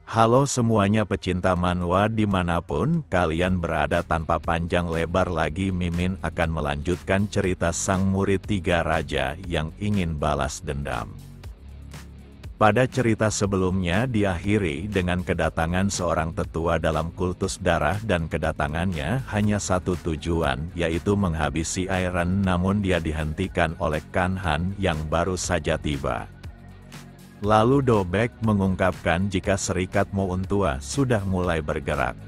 Halo semuanya pecinta manhwa dimanapun kalian berada, tanpa panjang lebar lagi Mimin akan melanjutkan cerita sang murid tiga raja yang ingin balas dendam. Pada cerita sebelumnya diakhiri dengan kedatangan seorang tetua dalam kultus darah dan kedatangannya hanya satu tujuan, yaitu menghabisi Iron, namun dia dihentikan oleh Kanhan yang baru saja tiba. Lalu Dobek mengungkapkan jika serikat Mountua sudah mulai bergerak.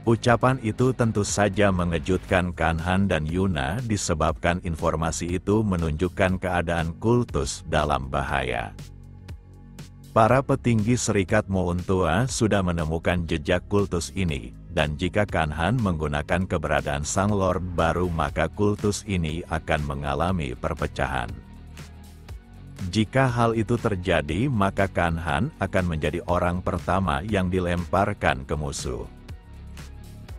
Ucapan itu tentu saja mengejutkan Kanhan dan Yuna disebabkan informasi itu menunjukkan keadaan kultus dalam bahaya. Para petinggi serikat Mountua sudah menemukan jejak kultus ini, dan jika Kanhan menggunakan keberadaan sang Lord baru maka kultus ini akan mengalami perpecahan. Jika hal itu terjadi maka Kanhan akan menjadi orang pertama yang dilemparkan ke musuh.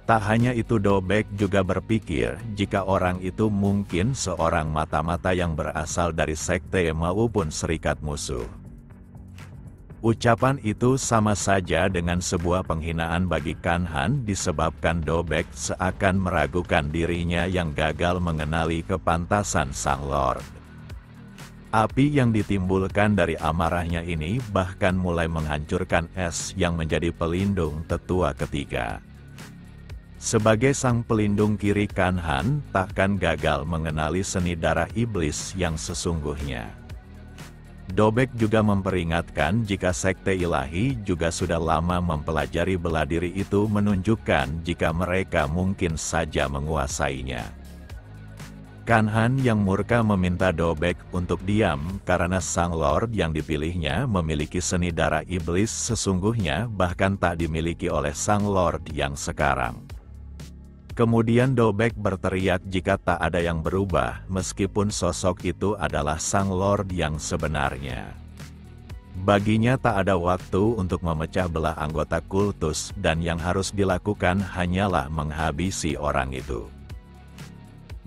Tak hanya itu, Dobek juga berpikir jika orang itu mungkin seorang mata-mata yang berasal dari sekte maupun serikat musuh. Ucapan itu sama saja dengan sebuah penghinaan bagi Kanhan disebabkan Dobek seakan meragukan dirinya yang gagal mengenali kepantasan sang Lord. Api yang ditimbulkan dari amarahnya ini bahkan mulai menghancurkan es yang menjadi pelindung tetua ketiga. Sebagai sang pelindung kiri, Kanhan takkan gagal mengenali seni darah iblis yang sesungguhnya. Dobek juga memperingatkan jika sekte ilahi juga sudah lama mempelajari bela diri itu menunjukkan jika mereka mungkin saja menguasainya. Kanhan yang murka meminta Dobek untuk diam karena sang Lord yang dipilihnya memiliki seni darah iblis sesungguhnya bahkan tak dimiliki oleh sang Lord yang sekarang. Kemudian Dobek berteriak jika tak ada yang berubah meskipun sosok itu adalah sang Lord yang sebenarnya. Baginya tak ada waktu untuk memecah belah anggota kultus dan yang harus dilakukan hanyalah menghabisi orang itu.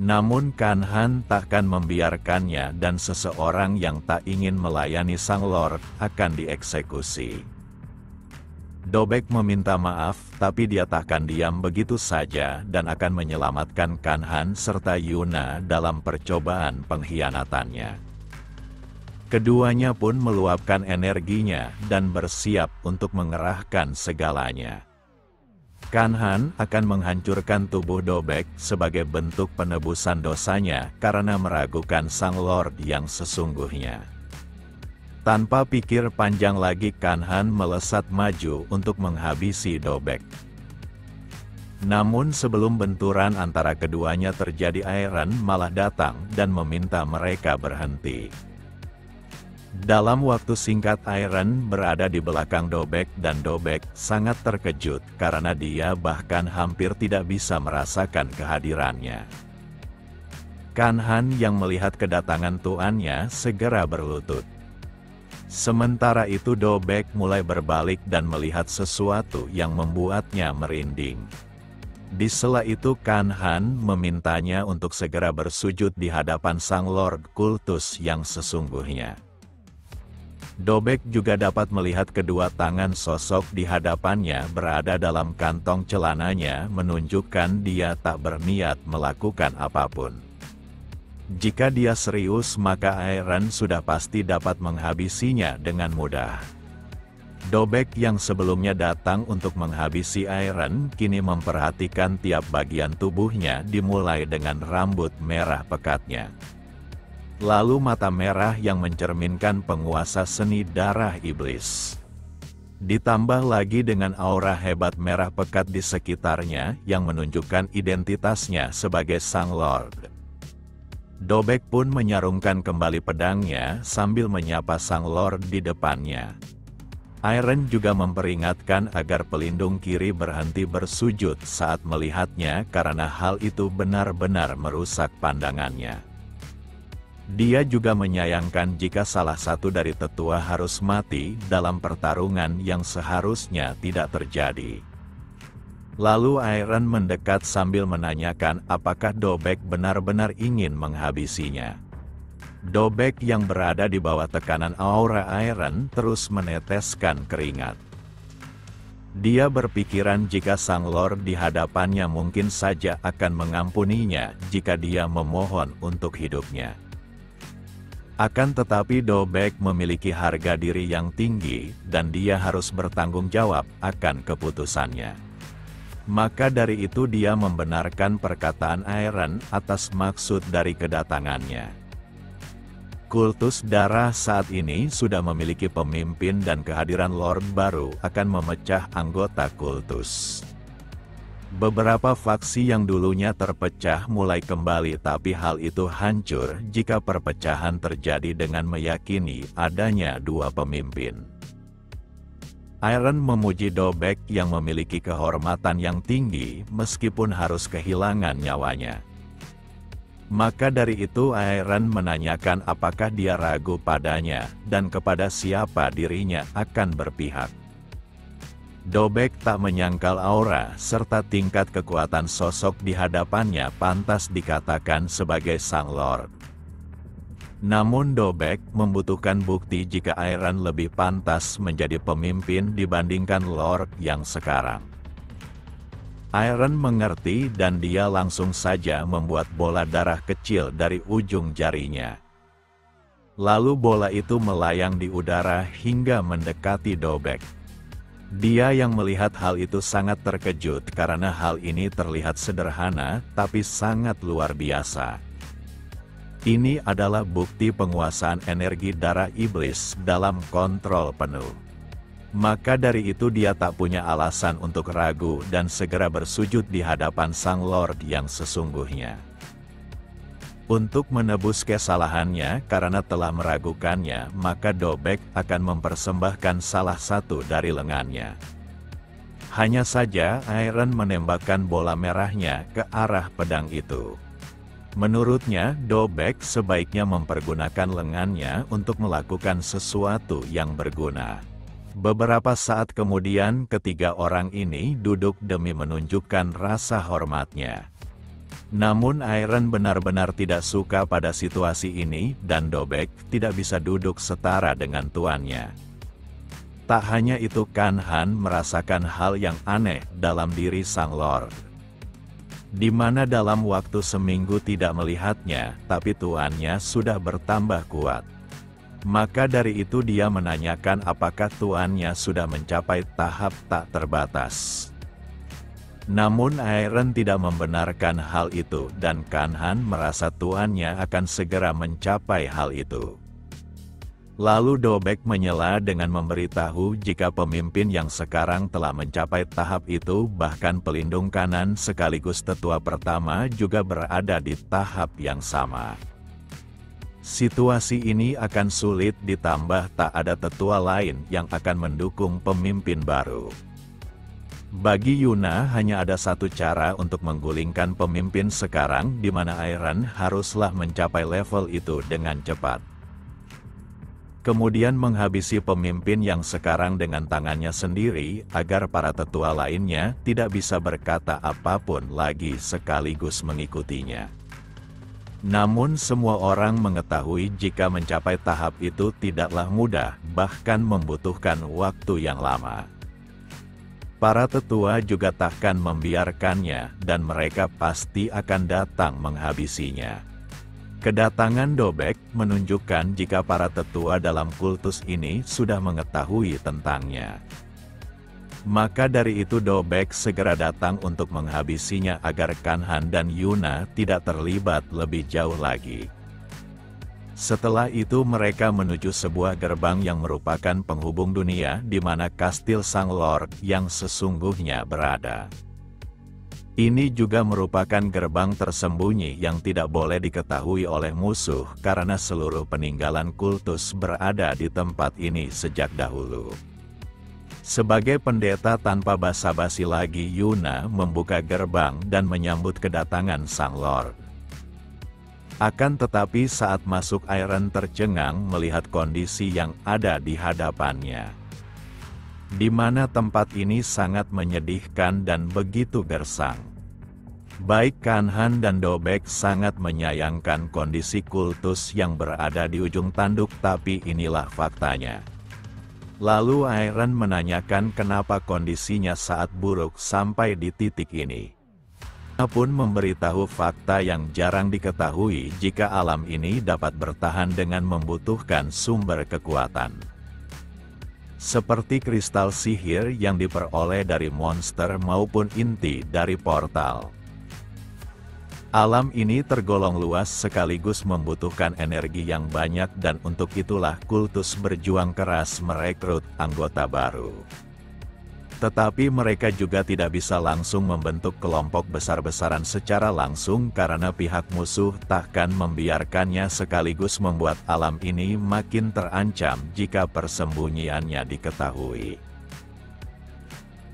Namun Kanhan takkan membiarkannya dan seseorang yang tak ingin melayani sang Lord akan dieksekusi. Dobek meminta maaf tapi dia takkan diam begitu saja dan akan menyelamatkan Kanhan serta Yuna dalam percobaan pengkhianatannya. Keduanya pun meluapkan energinya dan bersiap untuk mengerahkan segalanya. Kanhan akan menghancurkan tubuh Dobek sebagai bentuk penebusan dosanya karena meragukan sang Lord yang sesungguhnya. Tanpa pikir panjang lagi Kanhan melesat maju untuk menghabisi Dobek. Namun sebelum benturan antara keduanya terjadi, Iron malah datang dan meminta mereka berhenti. Dalam waktu singkat Iron berada di belakang Dobek dan Dobek sangat terkejut karena dia bahkan hampir tidak bisa merasakan kehadirannya. Kanhan yang melihat kedatangan tuannya segera berlutut. Sementara itu Dobek mulai berbalik dan melihat sesuatu yang membuatnya merinding. Di sela itu Kanhan memintanya untuk segera bersujud di hadapan sang Lord Kultus yang sesungguhnya. Dobek juga dapat melihat kedua tangan sosok di hadapannya berada dalam kantong celananya menunjukkan dia tak berniat melakukan apapun. Jika dia serius maka Iron sudah pasti dapat menghabisinya dengan mudah. Dobek yang sebelumnya datang untuk menghabisi Iron kini memperhatikan tiap bagian tubuhnya dimulai dengan rambut merah pekatnya. Lalu mata merah yang mencerminkan penguasa seni darah iblis. Ditambah lagi dengan aura hebat merah pekat di sekitarnya yang menunjukkan identitasnya sebagai sang Lord. Dobek pun menyarungkan kembali pedangnya sambil menyapa sang Lord di depannya. Iron juga memperingatkan agar pelindung kiri berhenti bersujud saat melihatnya karena hal itu benar-benar merusak pandangannya. Dia juga menyayangkan jika salah satu dari tetua harus mati dalam pertarungan yang seharusnya tidak terjadi. Lalu Iron mendekat sambil menanyakan apakah Dobek benar-benar ingin menghabisinya. Dobek yang berada di bawah tekanan aura Iron terus meneteskan keringat. Dia berpikiran jika Sang Lord di hadapannya mungkin saja akan mengampuninya jika dia memohon untuk hidupnya. Akan tetapi Dobek memiliki harga diri yang tinggi, dan dia harus bertanggung jawab akan keputusannya. Maka dari itu dia membenarkan perkataan Iron atas maksud dari kedatangannya. Kultus darah saat ini sudah memiliki pemimpin dan kehadiran Lord baru akan memecah anggota kultus. Beberapa faksi yang dulunya terpecah mulai kembali, tapi hal itu hancur jika perpecahan terjadi dengan meyakini adanya dua pemimpin. Iron memuji Dobek yang memiliki kehormatan yang tinggi meskipun harus kehilangan nyawanya. Maka dari itu Iron menanyakan apakah dia ragu padanya, dan kepada siapa dirinya akan berpihak. Dobek tak menyangkal aura serta tingkat kekuatan sosok di hadapannya pantas dikatakan sebagai Sang Lord. Namun Dobek membutuhkan bukti jika Iron lebih pantas menjadi pemimpin dibandingkan Lord yang sekarang. Iron mengerti dan dia langsung saja membuat bola darah kecil dari ujung jarinya. Lalu bola itu melayang di udara hingga mendekati Dobek. Dia yang melihat hal itu sangat terkejut karena hal ini terlihat sederhana tapi sangat luar biasa. Ini adalah bukti penguasaan energi darah iblis dalam kontrol penuh. Maka dari itu dia tak punya alasan untuk ragu dan segera bersujud di hadapan Sang Lord yang sesungguhnya. Untuk menebus kesalahannya karena telah meragukannya, maka Dobek akan mempersembahkan salah satu dari lengannya. Hanya saja Iron menembakkan bola merahnya ke arah pedang itu. Menurutnya, Dobek sebaiknya mempergunakan lengannya untuk melakukan sesuatu yang berguna. Beberapa saat kemudian ketiga orang ini duduk demi menunjukkan rasa hormatnya. Namun Iron benar-benar tidak suka pada situasi ini dan Dobek tidak bisa duduk setara dengan tuannya. Tak hanya itu, Kanhan merasakan hal yang aneh dalam diri Sang Lord. Di mana dalam waktu seminggu tidak melihatnya, tapi tuannya sudah bertambah kuat. Maka dari itu dia menanyakan apakah tuannya sudah mencapai tahap tak terbatas. Namun Iron tidak membenarkan hal itu dan Kanhan merasa tuannya akan segera mencapai hal itu. Lalu Dobek menyela dengan memberitahu jika pemimpin yang sekarang telah mencapai tahap itu, bahkan pelindung kanan sekaligus tetua pertama juga berada di tahap yang sama. Situasi ini akan sulit ditambah tak ada tetua lain yang akan mendukung pemimpin baru. Bagi Yuna hanya ada satu cara untuk menggulingkan pemimpin sekarang, di mana Iron haruslah mencapai level itu dengan cepat. Kemudian menghabisi pemimpin yang sekarang dengan tangannya sendiri, agar para tetua lainnya tidak bisa berkata apapun lagi sekaligus mengikutinya. Namun semua orang mengetahui jika mencapai tahap itu tidaklah mudah, bahkan membutuhkan waktu yang lama. Para tetua juga takkan membiarkannya, dan mereka pasti akan datang menghabisinya. Kedatangan Dobek menunjukkan jika para tetua dalam kultus ini sudah mengetahui tentangnya. Maka dari itu Dobek segera datang untuk menghabisinya agar Kanhan dan Yuna tidak terlibat lebih jauh lagi. Setelah itu mereka menuju sebuah gerbang yang merupakan penghubung dunia di mana kastil Sang Lord yang sesungguhnya berada. Ini juga merupakan gerbang tersembunyi yang tidak boleh diketahui oleh musuh karena seluruh peninggalan kultus berada di tempat ini sejak dahulu. Sebagai pendeta tanpa basa-basi lagi, Yuna membuka gerbang dan menyambut kedatangan Sang Lord. Akan tetapi saat masuk Iron tercengang melihat kondisi yang ada di hadapannya. Di mana tempat ini sangat menyedihkan dan begitu gersang. Baik Kanhan dan Dobek sangat menyayangkan kondisi kultus yang berada di ujung tanduk, tapi inilah faktanya. Lalu Iron menanyakan kenapa kondisinya saat buruk sampai di titik ini. Dia pun memberitahu fakta yang jarang diketahui jika alam ini dapat bertahan dengan membutuhkan sumber kekuatan. Seperti kristal sihir yang diperoleh dari monster maupun inti dari portal. Alam ini tergolong luas sekaligus membutuhkan energi yang banyak, dan untuk itulah kultus berjuang keras merekrut anggota baru. Tetapi mereka juga tidak bisa langsung membentuk kelompok besar-besaran secara langsung karena pihak musuh takkan membiarkannya, sekaligus membuat alam ini makin terancam jika persembunyiannya diketahui.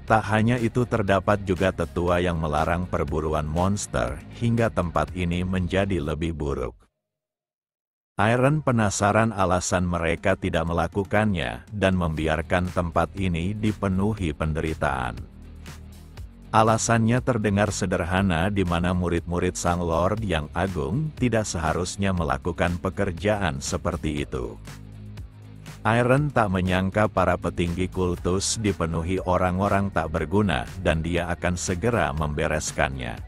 Tak hanya itu, terdapat juga tetua yang melarang perburuan monster hingga tempat ini menjadi lebih buruk. Iron penasaran alasan mereka tidak melakukannya dan membiarkan tempat ini dipenuhi penderitaan. Alasannya terdengar sederhana, di mana murid-murid Sang Lord yang agung tidak seharusnya melakukan pekerjaan seperti itu. Iron tak menyangka para petinggi kultus dipenuhi orang-orang tak berguna dan dia akan segera membereskannya.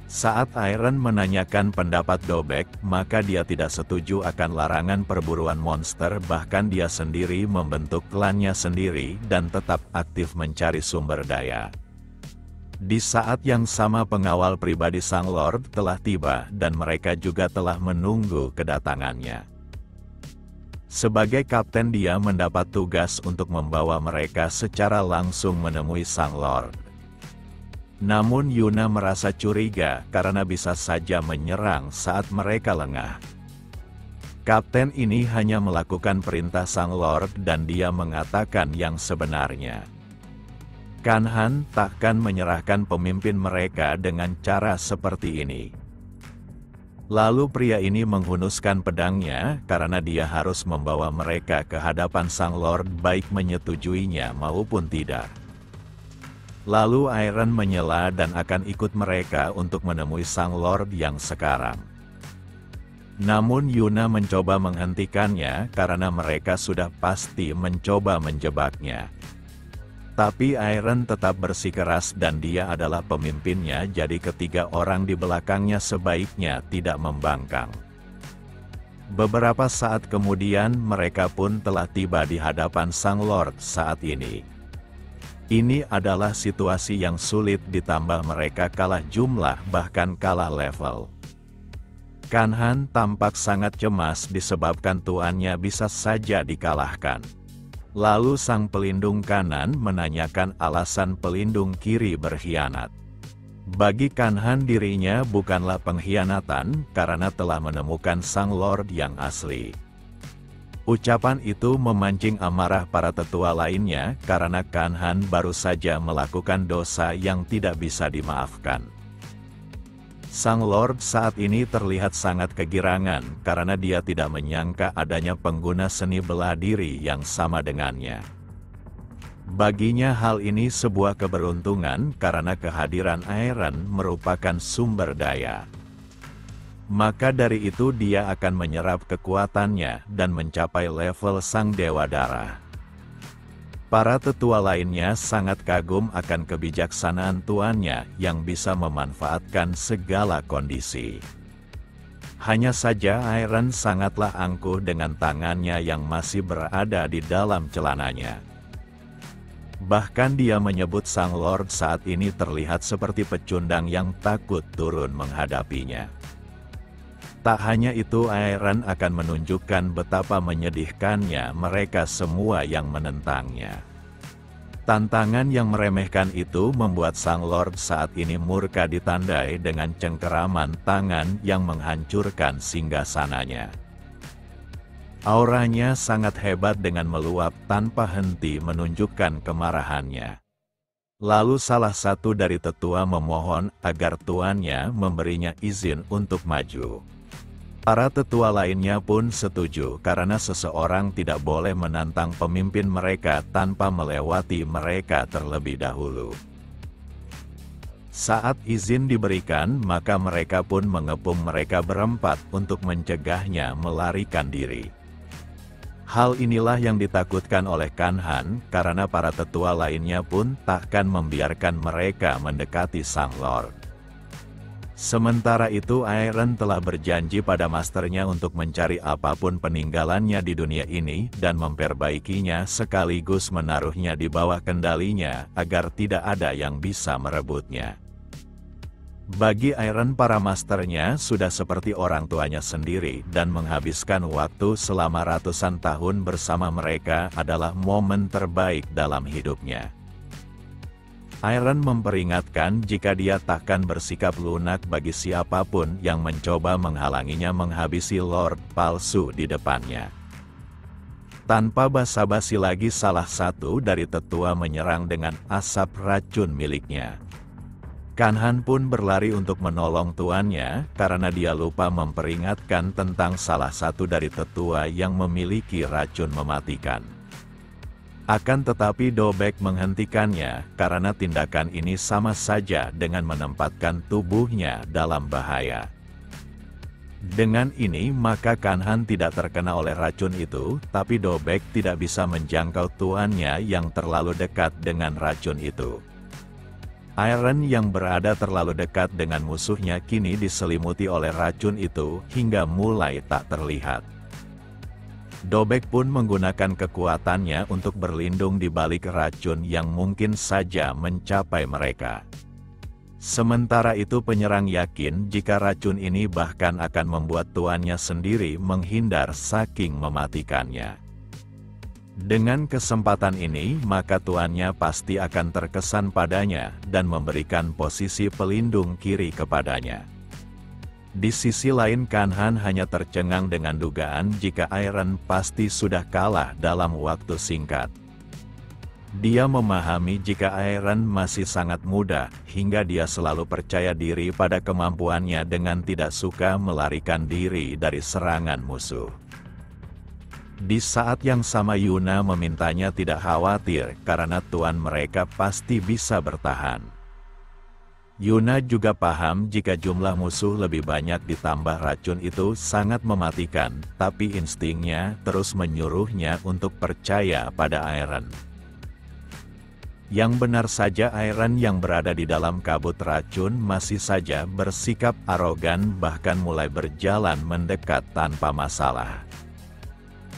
Saat Iron menanyakan pendapat Dobek, maka dia tidak setuju akan larangan perburuan monster, bahkan dia sendiri membentuk klannya sendiri dan tetap aktif mencari sumber daya. Di saat yang sama pengawal pribadi Sang Lord telah tiba dan mereka juga telah menunggu kedatangannya. Sebagai kapten dia mendapat tugas untuk membawa mereka secara langsung menemui Sang Lord. Namun Yuna merasa curiga karena bisa saja menyerang saat mereka lengah. Kapten ini hanya melakukan perintah Sang Lord dan dia mengatakan yang sebenarnya. Kanhan takkan menyerahkan pemimpin mereka dengan cara seperti ini. Lalu pria ini menghunuskan pedangnya karena dia harus membawa mereka ke hadapan Sang Lord baik menyetujuinya maupun tidak. Lalu Iron menyela dan akan ikut mereka untuk menemui Sang Lord yang sekarang. Namun Yuna mencoba menghentikannya karena mereka sudah pasti mencoba menjebaknya. Tapi Iron tetap bersikeras dan dia adalah pemimpinnya, jadi ketiga orang di belakangnya sebaiknya tidak membangkang. Beberapa saat kemudian mereka pun telah tiba di hadapan Sang Lord saat ini. Ini adalah situasi yang sulit ditambah mereka kalah jumlah bahkan kalah level. Kanhan tampak sangat cemas disebabkan tuannya bisa saja dikalahkan. Lalu sang pelindung kanan menanyakan alasan pelindung kiri berkhianat. Bagi Kanhan dirinya bukanlah pengkhianatan karena telah menemukan Sang Lord yang asli. Ucapan itu memancing amarah para tetua lainnya karena Kanhan baru saja melakukan dosa yang tidak bisa dimaafkan. Sang Lord saat ini terlihat sangat kegirangan karena dia tidak menyangka adanya pengguna seni bela diri yang sama dengannya. Baginya hal ini sebuah keberuntungan karena kehadiran Iron merupakan sumber daya. Maka dari itu dia akan menyerap kekuatannya dan mencapai level Sang Dewa Darah. Para tetua lainnya sangat kagum akan kebijaksanaan tuannya yang bisa memanfaatkan segala kondisi. Hanya saja Iron sangatlah angkuh dengan tangannya yang masih berada di dalam celananya. Bahkan dia menyebut Sang Lord saat ini terlihat seperti pecundang yang takut turun menghadapinya. Tak hanya itu, Iron akan menunjukkan betapa menyedihkannya mereka semua yang menentangnya. Tantangan yang meremehkan itu membuat Sang Lord saat ini murka ditandai dengan cengkeraman tangan yang menghancurkan singgasananya. Auranya sangat hebat dengan meluap tanpa henti menunjukkan kemarahannya. Lalu salah satu dari tetua memohon agar tuannya memberinya izin untuk maju. Para tetua lainnya pun setuju karena seseorang tidak boleh menantang pemimpin mereka tanpa melewati mereka terlebih dahulu. Saat izin diberikan, maka mereka pun mengepung mereka berempat untuk mencegahnya melarikan diri. Hal inilah yang ditakutkan oleh Kanhan, karena para tetua lainnya pun takkan membiarkan mereka mendekati Sang Lord. Sementara itu Aeron telah berjanji pada masternya untuk mencari apapun peninggalannya di dunia ini dan memperbaikinya sekaligus menaruhnya di bawah kendalinya agar tidak ada yang bisa merebutnya. Bagi Aeron para masternya sudah seperti orang tuanya sendiri dan menghabiskan waktu selama ratusan tahun bersama mereka adalah momen terbaik dalam hidupnya. Aeron memperingatkan jika dia takkan bersikap lunak bagi siapapun yang mencoba menghalanginya menghabisi Lord palsu di depannya. Tanpa basa-basi lagi salah satu dari tetua menyerang dengan asap racun miliknya. Kanhan pun berlari untuk menolong tuannya karena dia lupa memperingatkan tentang salah satu dari tetua yang memiliki racun mematikan. Akan tetapi Dobek menghentikannya karena tindakan ini sama saja dengan menempatkan tubuhnya dalam bahaya. Dengan ini maka Kanhan tidak terkena oleh racun itu, tapi Dobek tidak bisa menjangkau tuannya yang terlalu dekat dengan racun itu. Aeron yang berada terlalu dekat dengan musuhnya kini diselimuti oleh racun itu hingga mulai tak terlihat. Dobek pun menggunakan kekuatannya untuk berlindung di balik racun yang mungkin saja mencapai mereka. Sementara itu penyerang yakin jika racun ini bahkan akan membuat tuannya sendiri menghindar saking mematikannya. Dengan kesempatan ini, maka tuannya pasti akan terkesan padanya dan memberikan posisi pelindung kiri kepadanya. Di sisi lain Kanhan hanya tercengang dengan dugaan jika Aeron pasti sudah kalah dalam waktu singkat. Dia memahami jika Aeron masih sangat muda, hingga dia selalu percaya diri pada kemampuannya dengan tidak suka melarikan diri dari serangan musuh. Di saat yang sama Yuna memintanya tidak khawatir karena tuan mereka pasti bisa bertahan. Yuna juga paham jika jumlah musuh lebih banyak ditambah racun itu sangat mematikan, tapi instingnya terus menyuruhnya untuk percaya pada Aeron. Yang benar saja Aeron yang berada di dalam kabut racun masih saja bersikap arogan bahkan mulai berjalan mendekat tanpa masalah.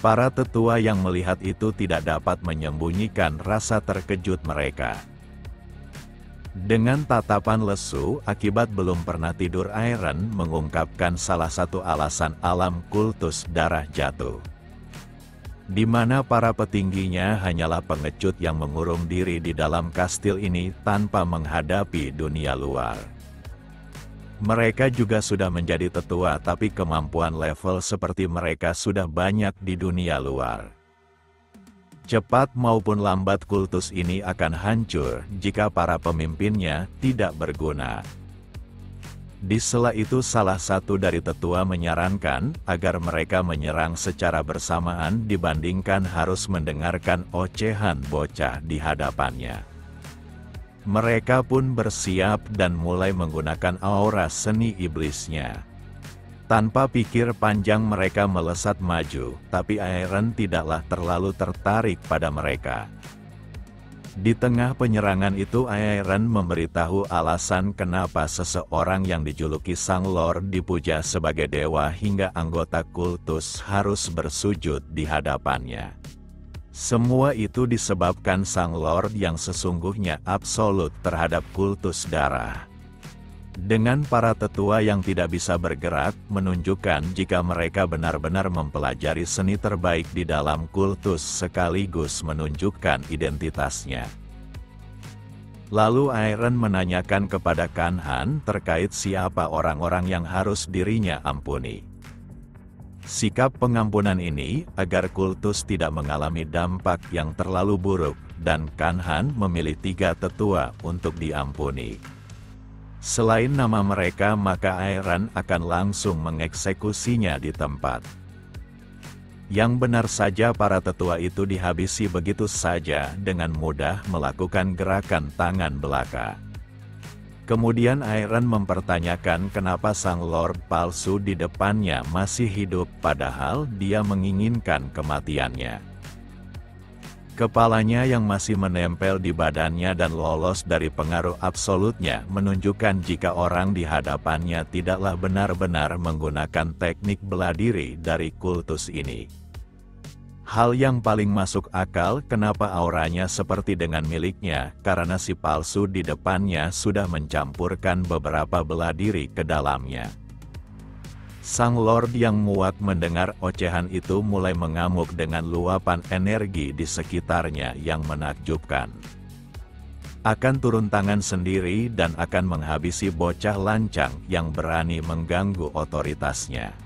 Para tetua yang melihat itu tidak dapat menyembunyikan rasa terkejut mereka. Dengan tatapan lesu, akibat belum pernah tidur Aeron mengungkapkan salah satu alasan alam kultus darah jatuh. Di mana para petingginya hanyalah pengecut yang mengurung diri di dalam kastil ini tanpa menghadapi dunia luar. Mereka juga sudah menjadi tetua tapi kemampuan level seperti mereka sudah banyak di dunia luar. Cepat maupun lambat kultus ini akan hancur jika para pemimpinnya tidak berguna. Di sela itu salah satu dari tetua menyarankan agar mereka menyerang secara bersamaan dibandingkan harus mendengarkan ocehan bocah di hadapannya. Mereka pun bersiap dan mulai menggunakan aura seni iblisnya. Tanpa pikir panjang mereka melesat maju, tapi Aeron tidaklah terlalu tertarik pada mereka. Di tengah penyerangan itu Aeron memberitahu alasan kenapa seseorang yang dijuluki Sang Lord dipuja sebagai dewa hingga anggota kultus harus bersujud di hadapannya. Semua itu disebabkan Sang Lord yang sesungguhnya absolut terhadap kultus darah. Dengan para tetua yang tidak bisa bergerak, menunjukkan jika mereka benar-benar mempelajari seni terbaik di dalam kultus sekaligus menunjukkan identitasnya. Lalu Aeron menanyakan kepada Kanhan terkait siapa orang-orang yang harus dirinya ampuni. Sikap pengampunan ini agar kultus tidak mengalami dampak yang terlalu buruk, dan Kanhan memilih 3 tetua untuk diampuni. Selain nama mereka maka Aeron akan langsung mengeksekusinya di tempat. Yang benar saja para tetua itu dihabisi begitu saja dengan mudah melakukan gerakan tangan belaka. Kemudian Iron mempertanyakan kenapa sang Lord palsu di depannya masih hidup padahal dia menginginkan kematiannya. Kepalanya yang masih menempel di badannya dan lolos dari pengaruh absolutnya menunjukkan jika orang di hadapannya tidaklah benar-benar menggunakan teknik bela diri dari kultus ini. Hal yang paling masuk akal kenapa auranya seperti dengan miliknya, karena si palsu di depannya sudah mencampurkan beberapa bela diri ke dalamnya. Sang Lord yang muak mendengar ocehan itu mulai mengamuk dengan luapan energi di sekitarnya yang menakjubkan. Akan turun tangan sendiri dan akan menghabisi bocah lancang yang berani mengganggu otoritasnya.